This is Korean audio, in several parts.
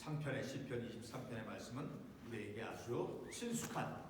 23편의 시편 23편의 말씀은 우리에게 아주 친숙한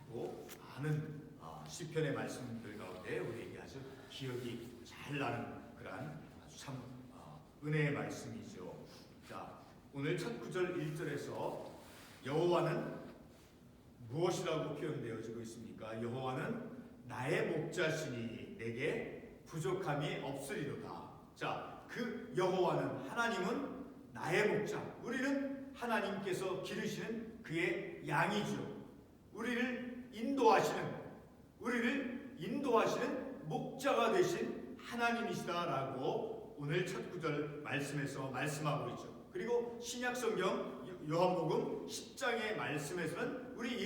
또 아는 시편의 말씀들 가운데 우리에게 아주 기억이 잘 나는 그러한 아주 참 은혜의 말씀이죠. 자, 오늘 첫 구절 1절에서 여호와는 무엇이라고 표현되어지고 있습니까? 여호와는 나의 목자시니 내게 부족함이 없으리로다. 자, 그 여호와는, 하나님은 나의 목자, 우리는 하나님께서 기르시는 그의 양이죠. 우리를 인도하시는 목자가 되신 하나님이시다라고 오늘 첫 구절 말씀에서 말씀하고 있죠. 그리고 신약성경 요한복음 10장의 말씀에서는 우리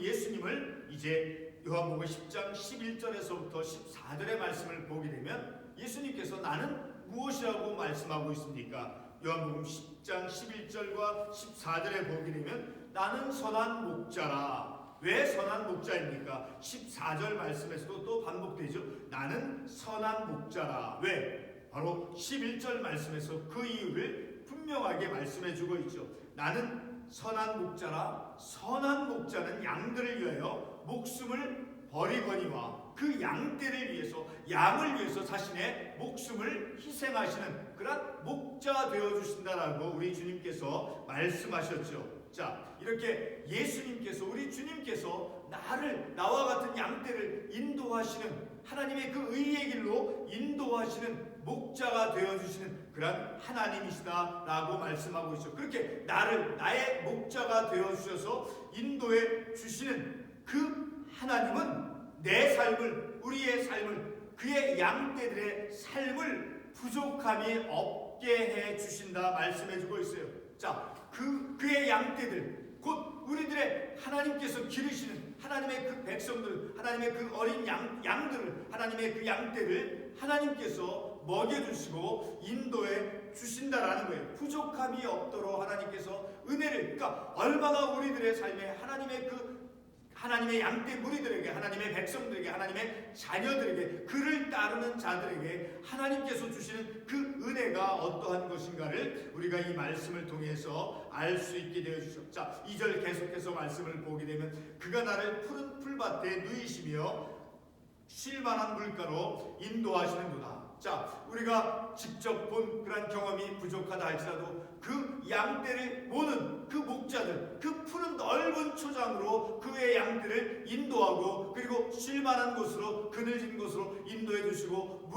예수님을 이제 요한복음 10장 11절에서부터 14절의 말씀을 보게 되면 예수님께서 나는 무엇이라고 말씀하고 있습니까? 요한복음 10장 11절과 14절에 보게 되면 나는 선한 목자라. 왜 선한 목자입니까? 14절 말씀에서도 또 반복되죠. 나는 선한 목자라. 왜? 바로 11절 말씀에서 그 이유를 분명하게 말씀해주고 있죠. 나는 선한 목자라. 선한 목자는 양들을 위하여 목숨을 버리거니와 그 양떼를 위해서, 양을 위해서 자신의 목숨을 희생하시는 그런 목자 되어주신다라고 우리 주님께서 말씀하셨죠. 자, 이렇게 예수님께서, 우리 주님께서 나와 같은 양떼를 인도하시는, 하나님의 그 의의 길로 인도하시는 목자가 되어주시는 그런 하나님이시다라고 말씀하고 있죠. 그렇게 나의 목자가 되어주셔서 인도해 주시는 그 하나님은 내 삶을, 우리의 삶을, 그의 양떼들의 삶을 부족함이 없게 해 주신다 말씀해 주고 있어요. 자, 그의 양떼들, 곧 우리들의 하나님께서 기르시는 하나님의 그 백성들, 하나님의 그 어린 양들을, 하나님의 그 양떼를 하나님께서 먹여주시고 인도해 주신다라는 거예요. 부족함이 없도록 하나님께서 은혜를, 그러니까 얼마나 우리들의 삶에 하나님의 양떼 무리들에게, 하나님의 백성들에게, 하나님의 자녀들에게, 그를 따르는 자들에게 하나님께서 주시는 그 은혜가 어떠한 것인가를 우리가 이 말씀을 통해서 알 수 있게 되어 주시죠. 자, 2절 계속해서 말씀을 보게 되면 그가 나를 푸른 풀밭에 누이시며 쉴만한 물가로 인도하시는도다. 자, 우리가 직접 본 그런 경험이 부족하다 할지라도 그 양떼를 모는 그 목자들, 그 푸른 넓은 초장으로 그의 양떼를 인도하고, 그리고 쉴만한 곳으로, 그늘진 곳으로 인도해 주시고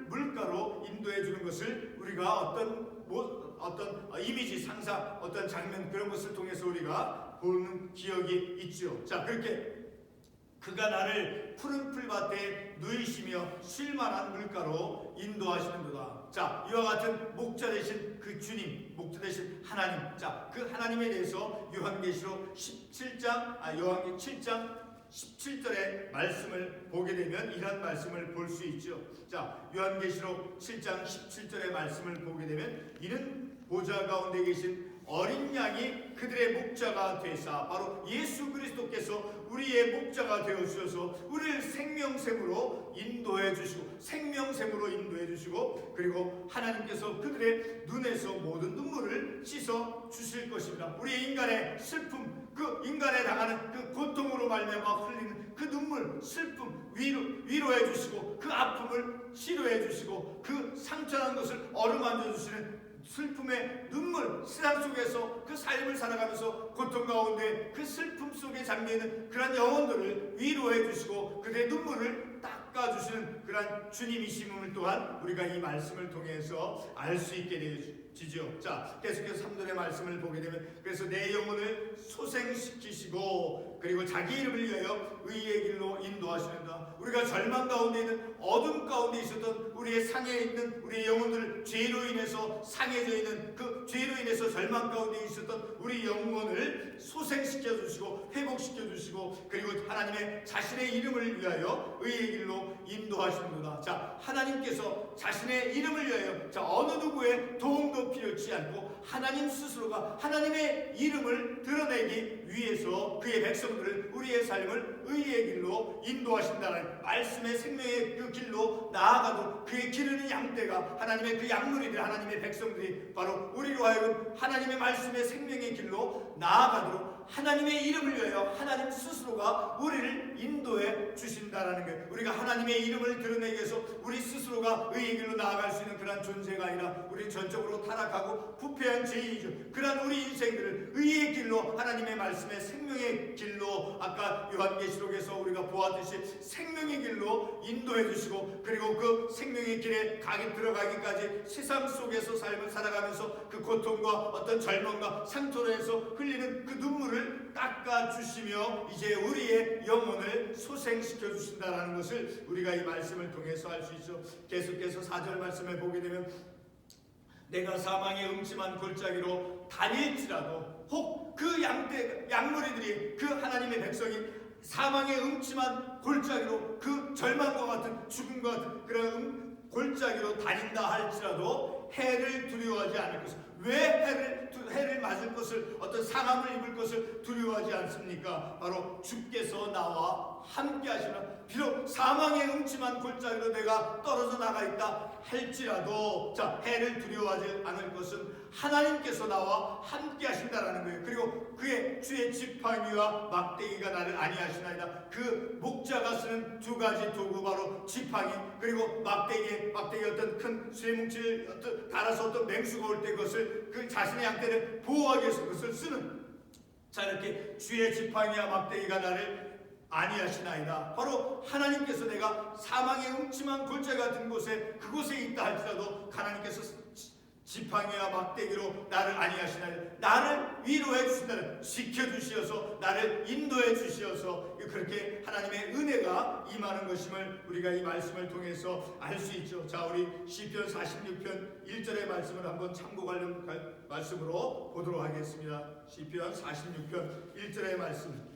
물가로 인도해 주는 것을 우리가 어떤 이미지, 상상, 어떤 장면, 그런 것을 통해서 우리가 보는 기억이 있죠. 자, 그렇게 그가 나를 푸른 풀밭에 누이시며 쉴만한 물가로 인도하시는도다. 자, 이와 같은 목자 되신 그 주님, 목자 되신 하나님. 자, 그 하나님에 대해서 요한계시록 7장 17절의 말씀을 보게 되면 이런 말씀을 볼 수 있죠. 자, 요한계시록 7장 17절의 말씀을 보게 되면 이는 보좌 가운데 계신 어린 양이 그들의 목자가 되사, 바로 예수 그리스도께서 우리의 목자가 되어주셔서 우리를 생명샘으로 인도해 주시고, 그리고 하나님께서 그들의 눈에서 모든 눈물을 씻어 주실 것입니다. 우리의 인간의 슬픔, 그 인간에 당하는 그 고통으로 말미암아 흘리는 그 눈물, 슬픔 위로해 주시고, 그 아픔을 치료해 주시고, 그 상처난 것을 어루만져 주시는 슬픔의 눈물, 세상 속에서 그 삶을 살아가면서 고통 가운데 그 슬픔 속에 잠겨있는 그런 영혼들을 위로해 주시고 그들의 눈물을 닦아주시는 그런 주님이심을 또한 우리가 이 말씀을 통해서 알 수 있게 되지요. 자, 계속해서 3절의 말씀을 보게 되면 그래서 내 영혼을 소생시키시고 그리고 자기 이름을 위하여 의의 길로 인도하시는다. 우리가 절망 가운데 있는, 어둠 가운데 있었던 우리의 상해에 있는 우리의 영혼들을, 죄로 인해서 상해져 있는 그 죄로 인해서 절망 가운데 있었던 우리 영혼을 소생시켜 주시고 회복시켜 주시고, 그리고 하나님의 자신의 이름을 위하여 의의 길로 인도하시는구나. 자, 하나님께서 자신의 이름을 위하여 어느 누구의 도움도 필요치 않고 하나님 스스로가 하나님의 이름을 드러내기 위해서 그의 백성들을, 우리의 삶을 의의 길로 인도하신다는 말씀의 생명의 그 길로 나아가도 그의 기르는 양떼가 하나님의 그 양무리들, 하나님의 백성들이 바로 우리로 하여금 하나님의 말씀의 생명의 길로 나아가도록 하나님의 이름을 위하여 하나님 스스로가 우리를 인도해 주신다라는 거예요. 우리가 하나님의 이름을 드러내기 위해서 우리 스스로가 의의 길로 나아갈 수 있는 그러한 존재가 아니라 우리 전적으로 타락하고 부패한 죄인이죠. 그러한 우리 인생들을 의의 길로, 하나님의 말씀의 생명의 길로, 아까 요한계시록에서 우리가 보았듯이 생명의 길로 인도해 주시고, 그리고 그 생명의 길에 들어가기까지 세상 속에서 삶을 살아가면서 그 고통과 어떤 절망과 상처로 해서 흘리는 그 눈물을 닦아주시며 이제 우리의 영혼을 소생시켜 주신다는 것을 우리가 이 말씀을 통해서 알 수 있죠. 계속해서 4절 말씀을 보게 되면 내가 사망의 음침한 골짜기로 다닐지라도, 혹 그 양무리들이, 그 하나님의 백성이 사망의 음침한 골짜기로, 그 절망과 같은 죽음과 같은 그런 골짜기로 다닌다 할지라도 해를 두려워하지 않을 것을. 왜 해를 맞을 것을, 어떤 상함을 입을 것을 두려워하지 않습니까? 바로 주께서 나와 함께 하시나. 비록 사망의 음침한 골짜기로 내가 떨어져 나가 있다 할지라도, 해를 두려워하지 않을 것은 하나님께서 나와 함께 하신다라는 거예요. 그리고 그의 주의 지팡이와 막대기가 나를 안위하시나이다. 그 목자가 쓰는 두 가지 도구, 바로 지팡이 그리고 막대기 어떤 큰 쇠뭉치를 어떤 달아서 어떤 맹수가 올 때 그것을 그 자신의 양떼를 보호하기 위해서 그것을 쓰는, 이렇게 주의 지팡이와 막대기가 나를 안위하시나이다. 바로 하나님께서 내가 사망의 음침한 골짜기 같은 그곳에 있다 할지라도 하나님께서 지팡이와 막대기로 나를 안위하시나이다. 나를 위로해 주신다는, 지켜주시어서 나를 인도해 주시어서 그렇게 하나님의 은혜가 임하는 것임을 우리가 이 말씀을 통해서 알 수 있죠. 우리 시편 46편 1절의 말씀을 한번 참고 관련 말씀으로 보도록 하겠습니다. 시편 46편 1절의 말씀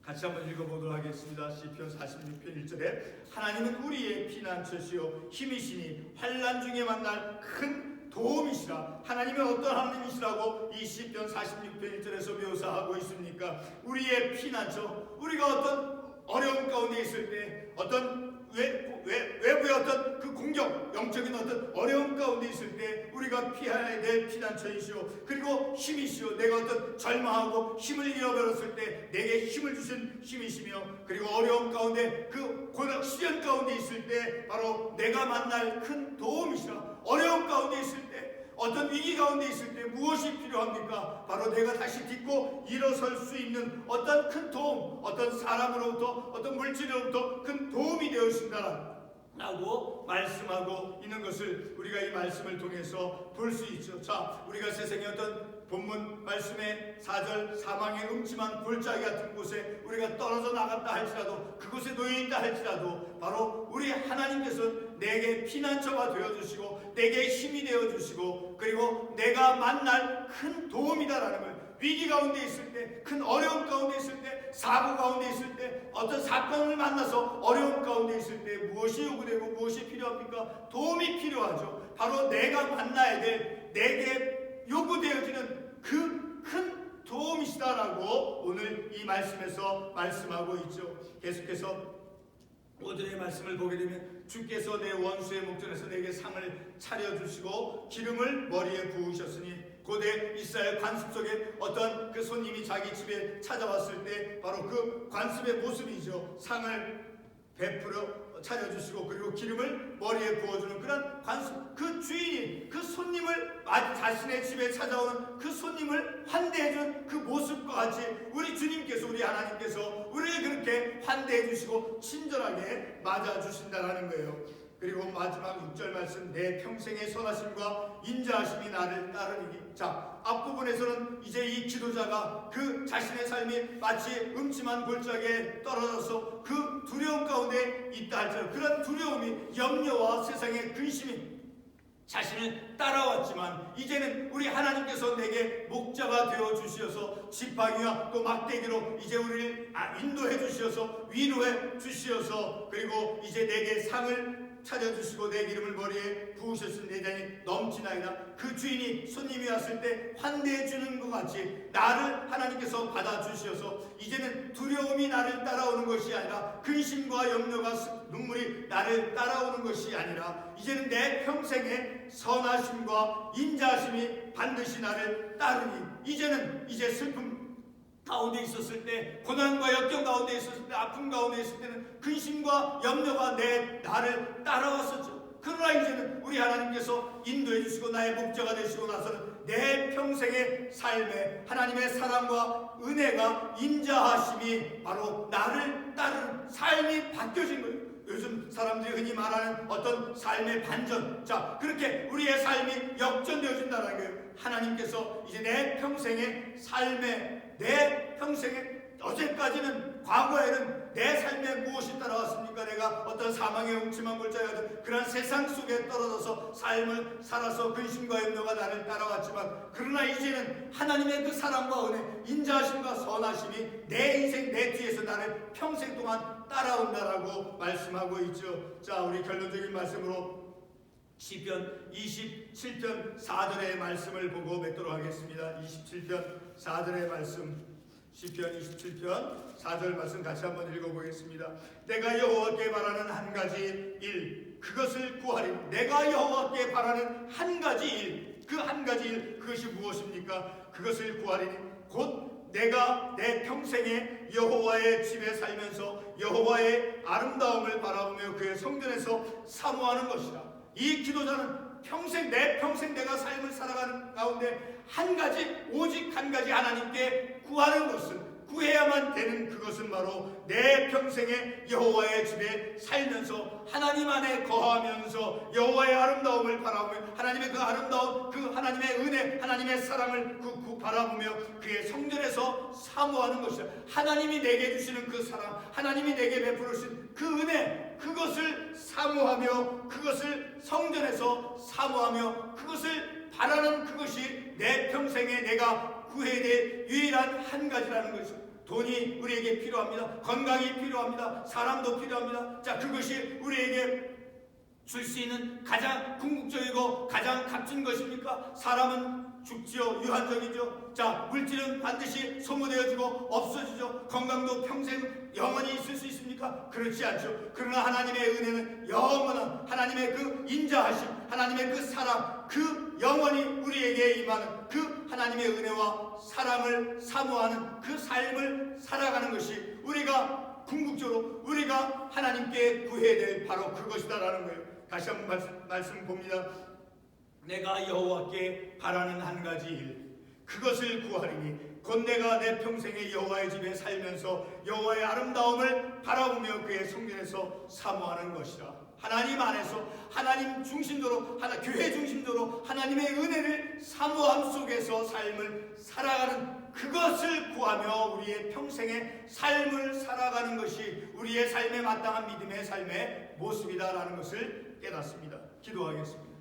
같이 한번 읽어보도록 하겠습니다. 시편 46편 1절에 하나님은 우리의 피난처시요 힘이시니 환난 중에 만날 큰 도움이시라. 하나님은 어떤 하나님이시라고 이 시편 46편 1절에서 묘사하고 있습니까? 우리의 피난처, 우리가 어떤 어려움 가운데 있을 때, 어떤 외부의 어떤 그 공격, 영적인 어떤 어려움 가운데 있을 때 우리가 피해야 될 피난처이시오. 그리고 힘이시오. 내가 어떤 절망하고 힘을 잃어버렸을 때 내게 힘을 주신 힘이시며, 그리고 어려움 가운데 그 고난 시련 가운데 있을 때 바로 내가 만날 큰 도움이시라. 어려움 가운데 있을 때, 어떤 위기 가운데 있을 때 무엇이 필요합니까? 바로 내가 다시 딛고 일어설 수 있는 어떤 큰 도움, 어떤 사람으로부터, 어떤 물질로부터 큰 도움이 되어준다라고 말씀하고 있는 것을 우리가 이 말씀을 통해서 볼 수 있죠. 우리가 세상의 어떤 본문 말씀의 4절 사망의 음침한 골짜기 같은 곳에 우리가 떨어져 나갔다 할지라도, 그곳에 놓여있다 할지라도 바로 우리 하나님께서 내게 피난처가 되어주시고 내게 힘이 되어주시고, 그리고 내가 만날 큰 도움이다라는 거예요. 위기 가운데 있을 때, 큰 어려움 가운데 있을 때, 사고 가운데 있을 때, 어떤 사건을 만나서 어려움 가운데 있을 때 무엇이 요구되고 무엇이 필요합니까? 도움이 필요하죠. 바로 내가 만나야 될, 내게 요구되어지는 그 큰 도움이시다라고 오늘 이 말씀에서 말씀하고 있죠. 계속해서 5절의 말씀을 보게 되면 주께서 내 원수의 목전에서 내게 상을 차려주시고 기름을 머리에 부으셨으니, 고대 이스라엘 관습 속에 어떤 그 손님이 자기 집에 찾아왔을 때 바로 그 관습의 모습이죠. 상을 베풀어 차려주시고 그리고 기름을 머리에 부어주는 그런 관습, 그 주인이 그 손님을 자신의 집에 찾아오는 그 손님을 환대해준 그 모습과 같이 우리 주님께서, 우리 하나님께서 우리를 그렇게 환대해주시고 친절하게 맞아주신다는 거예요. 그리고 마지막 6절 말씀, 내 평생의 선하심과 인자하심이 나를 따르니. 앞부분에서는 이제 이 기도자가 그 자신의 삶이 마치 음침한 골짜기에 떨어져서 그 두려움 가운데 있다 할지라도, 그런 두려움이 염려와 세상의 근심이 자신을 따라왔지만 이제는 우리 하나님께서 내게 목자가 되어 주시어서 지팡이와 또 막대기로 이제 우리를 인도해 주시어서 위로해 주시어서 그리고 이제 내게 상을 차려주시고 내 기름을 머리에 부으셨으니 내 잔이 넘치나이다. 그 주인이 손님이 왔을 때 환대해 주는 것 같이 나를 하나님께서 받아주시어서 이제는 두려움이 나를 따라오는 것이 아니라 근심과 염려가 눈물이 나를 따라오는 것이 아니라 이제는 내 평생의 선하심과 인자하심이 반드시 나를 따르니 이제 슬픔 가운데 있었을 때, 고난과 역경 가운데 있었을 때, 아픔 가운데 있을 때는 근심과 염려가 나를 따라왔었죠. 그러나 이제는 우리 하나님께서 인도해 주시고 나의 목자가 되시고 나서는 내 평생의 삶에 하나님의 사랑과 은혜가 인자하심이 바로 나를 따르는 삶이 바뀌어진 거예요. 요즘 사람들이 흔히 말하는 어떤 삶의 반전, 자 그렇게 우리의 삶이 역전되어진다는 거예요. 하나님께서 이제 내 평생의 삶에 내 평생에 어제까지는 과거에는 내 삶에 무엇이 따라왔습니까? 내가 어떤 사망의 음침한 골짜기든 그런 세상 속에 떨어져서 삶을 살아서 근심과 염려가 나를 따라왔지만 그러나 이제는 하나님의 그 사랑과 은혜, 인자하심과 선하심이 내 인생 내 뒤에서 나를 평생 동안 따라온다라고 말씀하고 있죠. 자, 우리 결론적인 말씀으로 시편 27편 4절의 말씀을 보고 맺도록 하겠습니다. 27편 4절의 말씀, 시편 27편 4절 말씀 같이 한번 읽어보겠습니다. 내가 여호와께 바라는 한 가지 일, 그것을 구하리. 내가 여호와께 바라는 한 가지 일, 그 한 가지 일, 그것이 무엇입니까? 그것을 구하리니 곧 내가 내 평생에 여호와의 집에 살면서 여호와의 아름다움을 바라보며 그의 성전에서 사모하는 것이라. 이 기도자는 내 평생 내가 삶을 살아가는 가운데 한 가지, 오직 한 가지 하나님께 구하는 것은, 구해야만 되는 그것은 바로 내 평생에 여호와의 집에 살면서 하나님 안에 거하면서 여호와의 아름다움을 바라보며 하나님의 그 아름다운 그 하나님의 은혜, 하나님의 사랑을 바라보며 그의 성전에서 사모하는 것이다. 하나님이 내게 주시는 그 사랑, 하나님이 내게 베풀어 주신 그 은혜, 그것을 사모하며 그것을 성전에서 사모하며 그것을 바라는 그것이 내 평생에 내가 구해야 될 유일한 한 가지라는 것이죠. 돈이 우리에게 필요합니다. 건강이 필요합니다. 사람도 필요합니다. 자, 그것이 우리에게 줄 수 있는 가장 궁극적이고 가장 값진 것입니까? 사람은 죽지요. 유한적이죠. 자, 물질은 반드시 소모되어지고 없어지죠. 건강도 평생 영원히 있을 수 있습니까? 그렇지 않죠. 그러나 하나님의 은혜는 영원한 하나님의 그 인자하심, 하나님의 그 사랑, 그 영원히 우리에게 임하는 그 하나님의 은혜와 사랑을 사모하는 그 삶을 살아가는 것이 우리가 궁극적으로 우리가 하나님께 구해야 될 바로 그것이다라는 거예요. 다시 한번 말씀 봅니다. 내가 여호와께 바라는 한 가지 일, 그것을 구하리니 곧 내가 내 평생에 여호와의 집에 살면서 여호와의 아름다움을 바라보며 그의 성전에서 사모하는 것이라. 하나님 안에서 하나님 중심도로 교회 중심도로 하나님의 은혜를 사모함 속에서 삶을 살아가는 그것을 구하며 우리의 평생의 삶을 살아가는 것이 우리의 삶에 마땅한 믿음의 삶의 모습이다라는 것을 깨닫습니다. 기도하겠습니다.